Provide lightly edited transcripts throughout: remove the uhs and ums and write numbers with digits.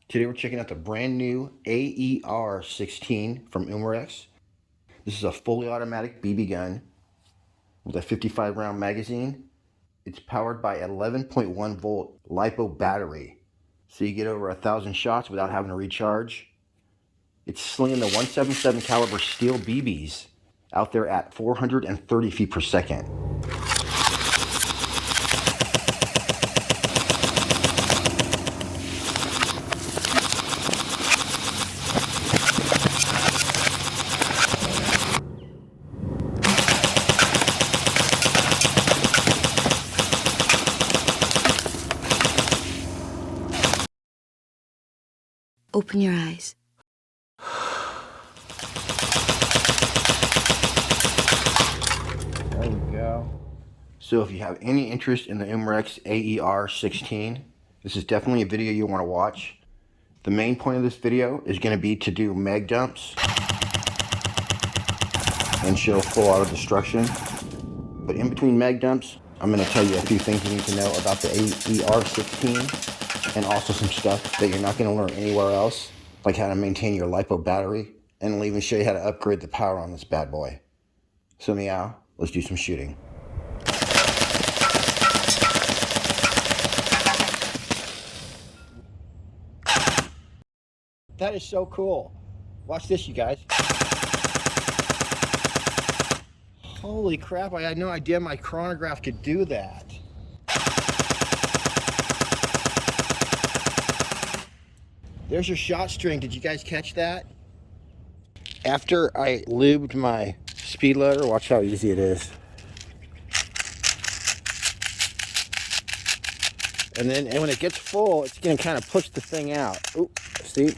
Today we're checking out the brand new AER-16 from Umarex. This is a fully automatic BB gun with a 55 round magazine. It's powered by 11.1 volt Lipo battery, so you get over 1,000 shots without having to recharge. It's slinging the 177 caliber steel BBs out there at 430 feet per second. Open your eyes. There we go. So if you have any interest in the Umarex AER-16, this is definitely a video you want to watch. The main point of this video is going to be to do mag dumps and show full auto destruction. But in between mag dumps, I'm going to tell you a few things you need to know about the AER-16 and also some stuff that you're not going to learn anywhere else, like how to maintain your Lipo battery, and I'll even show you how to upgrade the power on this bad boy. So meow, let's do some shooting. That is so cool. Watch this, you guys. Holy crap, I had no idea my chronograph could do that. There's your shot string. Did you guys catch that? After I lubed my speed loader, watch how easy it is. And when it gets full, it's going to kind of push the thing out. Oop, see?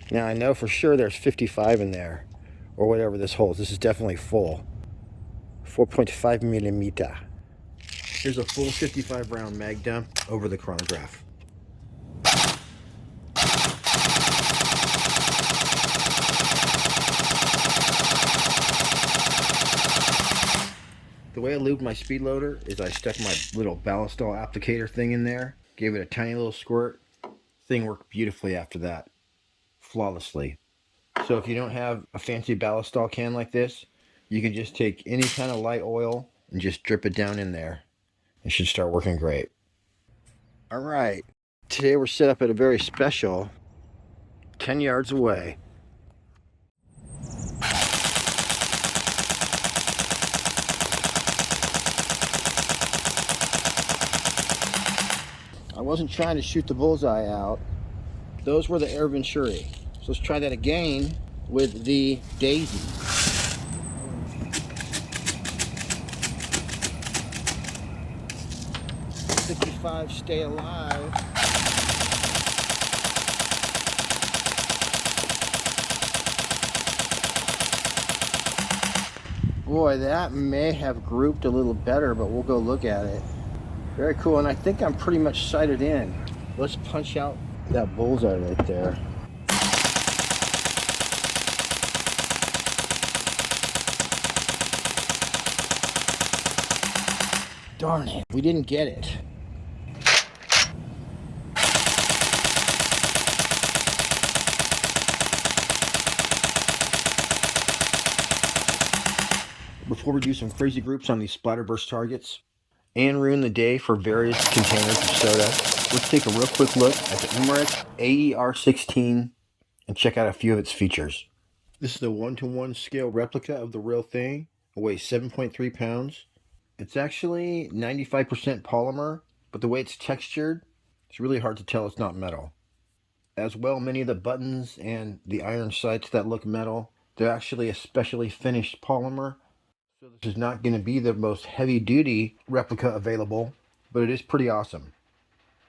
Now I know for sure there's 55 in there, or whatever this holds. This is definitely full. 4.5 millimeter. Here's a full 55 round mag dump over the chronograph. The way I lubed my speed loader is I stuck my little ballistol applicator thing in there, gave it a tiny little squirt. Thing worked beautifully after that. Flawlessly. So if you don't have a fancy ballistol can like this, you can just take any kind of light oil and just drip it down in there. It should start working great. Alright, today we're set up at a very special 10 yards away. I wasn't trying to shoot the bullseye out. Those were the Air Venturi. So let's try that again with the Daisy. 55, stay alive. Boy, that may have grouped a little better, but we'll go look at it. Very cool, and I think I'm pretty much sighted in. Let's punch out that bullseye right there. Darn it, we didn't get it. Before we do some crazy groups on these splatterburst targets and ruin the day for various containers of soda, let's take a real quick look at the Umarex AER-16 and check out a few of its features. This is the 1-to-1 scale replica of the real thing. It weighs 7.3 pounds. It's actually 95% polymer, but the way it's textured, it's really hard to tell it's not metal. As well, many of the buttons and the iron sights that look metal, they're actually a specially finished polymer. So this is not going to be the most heavy-duty replica available, but it is pretty awesome.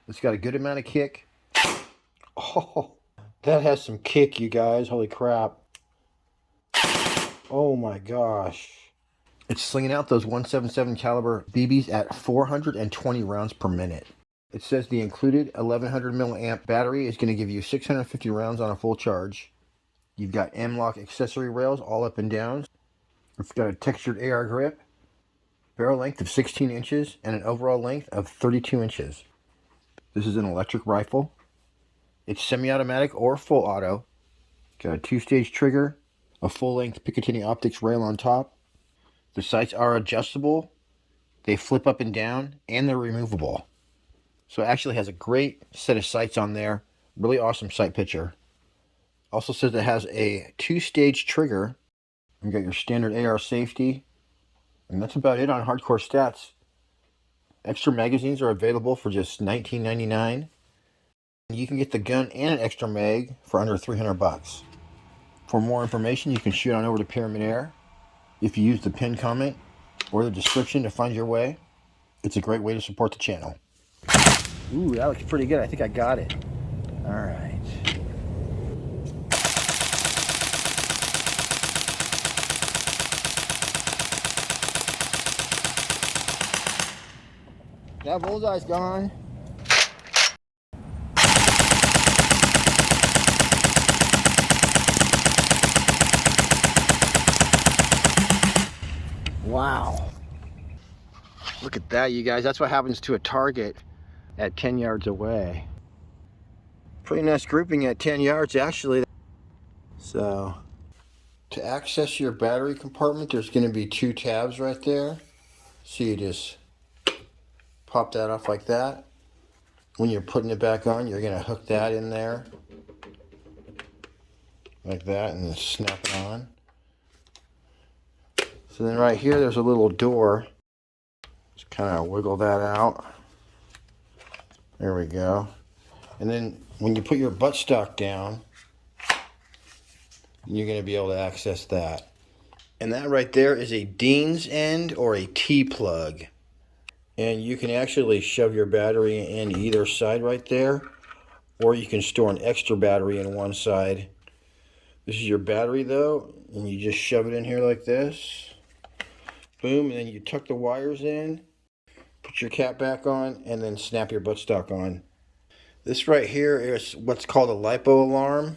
It's got a good amount of kick. Oh, that has some kick, you guys. Holy crap. Oh my gosh. It's slinging out those 177 caliber BBs at 420 rounds per minute. It says the included 1100 milliamp battery is going to give you 650 rounds on a full charge. You've got M-LOK accessory rails all up and down. It's got a textured AR grip, barrel length of 16 inches, and an overall length of 32 inches. This is an electric rifle. It's semi-automatic or full auto. Got a 2-stage trigger, a full-length Picatinny optics rail on top. The sights are adjustable. They flip up and down, and they're removable. So it actually has a great set of sights on there. Really awesome sight picture. Also says it has a 2-stage trigger. You got your standard AR safety. And that's about it on hardcore stats. Extra magazines are available for just $19.99. You can get the gun and an extra mag for under $300. For more information, you can shoot on over to Pyramid Air. If you use the pinned comment or the description to find your way, it's a great way to support the channel. Ooh, that looks pretty good. I think I got it. All right. That bullseye's gone. Wow. Look at that, you guys. That's what happens to a target at 10 yards away. Pretty nice grouping at 10 yards, actually. So, to access your battery compartment, there's going to be 2 tabs right there. So you just pop that off like that. When you're putting it back on, you're going to hook that in there. Like that, and then snap it on. So then right here, there's a little door. Just kind of wiggle that out. There we go. And then when you put your buttstock down, you're going to be able to access that. And that right there is a Dean's end or a T-plug. And you can actually shove your battery in either side right there, or you can store an extra battery in one side. This is your battery though, and you just shove it in here like this. Boom, and then you tuck the wires in, put your cap back on, and then snap your buttstock on. This right here is what's called a Lipo alarm.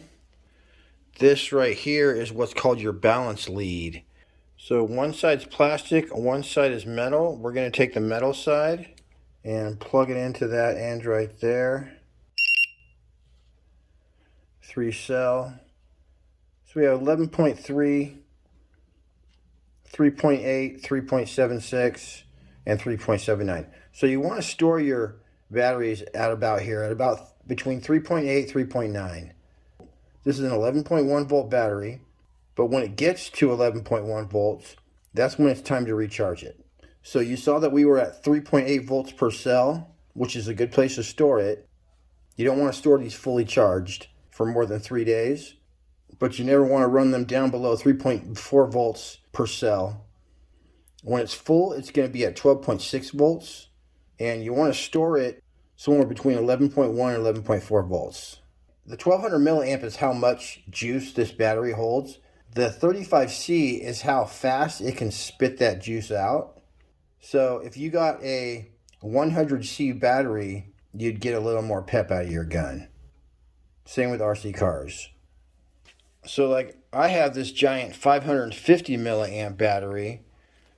This right here is what's called your balance lead. So one side's plastic, one side is metal. We're going to take the metal side and plug it into that end right there. 3-cell. So we have 11.3, 3.8, 3.76, and 3.79. So you want to store your batteries at about here, at about between 3.8, 3.9. This is an 11.1 volt battery. But when it gets to 11.1 volts, that's when it's time to recharge it. So you saw that we were at 3.8 volts per cell, which is a good place to store it. You don't want to store these fully charged for more than 3 days, but you never want to run them down below 3.4 volts per cell. When it's full, it's going to be at 12.6 volts, and you want to store it somewhere between 11.1 and 11.4 volts. The 1200 milliamp is how much juice this battery holds. The 35C is how fast it can spit that juice out. So if you got a 100C battery, you'd get a little more pep out of your gun. Same with RC cars. So like I have this giant 550 milliamp battery,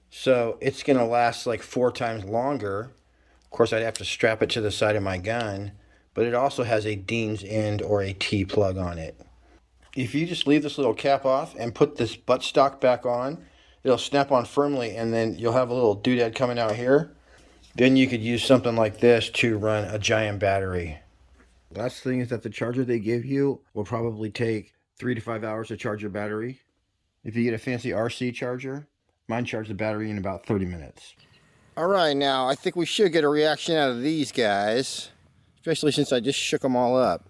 so it's going to last like 4 times longer. Of course, I'd have to strap it to the side of my gun, but it also has a Dean's end or a T-plug on it. If you just leave this little cap off and put this buttstock back on, it'll snap on firmly, and then you'll have a little doodad coming out here. Then you could use something like this to run a giant battery. Last thing is that the charger they give you will probably take 3 to 5 hours to charge your battery. If you get a fancy RC charger, mine charges the battery in about 30 minutes. All right, now I think we should get a reaction out of these guys, especially since I just shook them all up.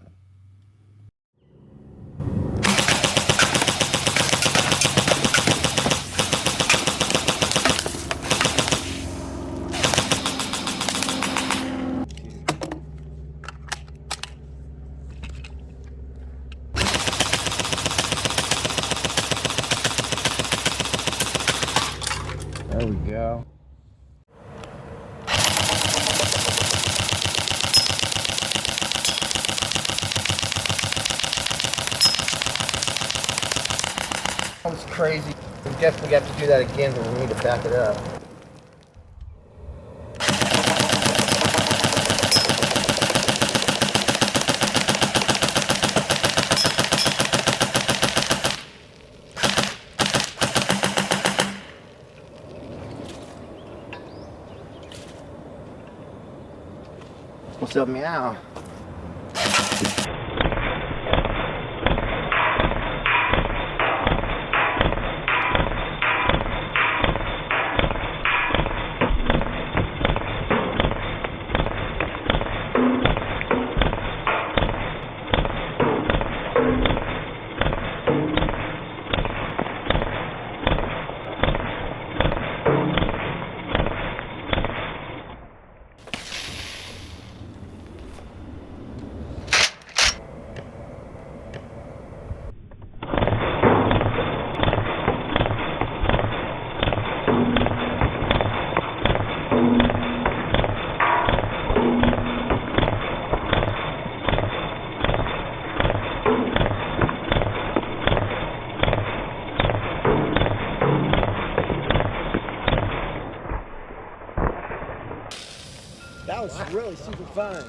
There we go. That was crazy. We definitely have to do that again, but we need to back it up. What's up, meow? That was really super fun.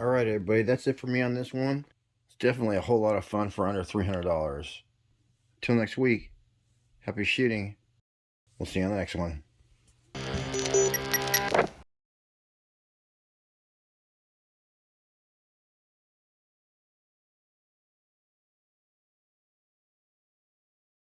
Alright, everybody, that's it for me on this one. It's definitely a whole lot of fun for under $300. Till next week, happy shooting. We'll see you on the next one.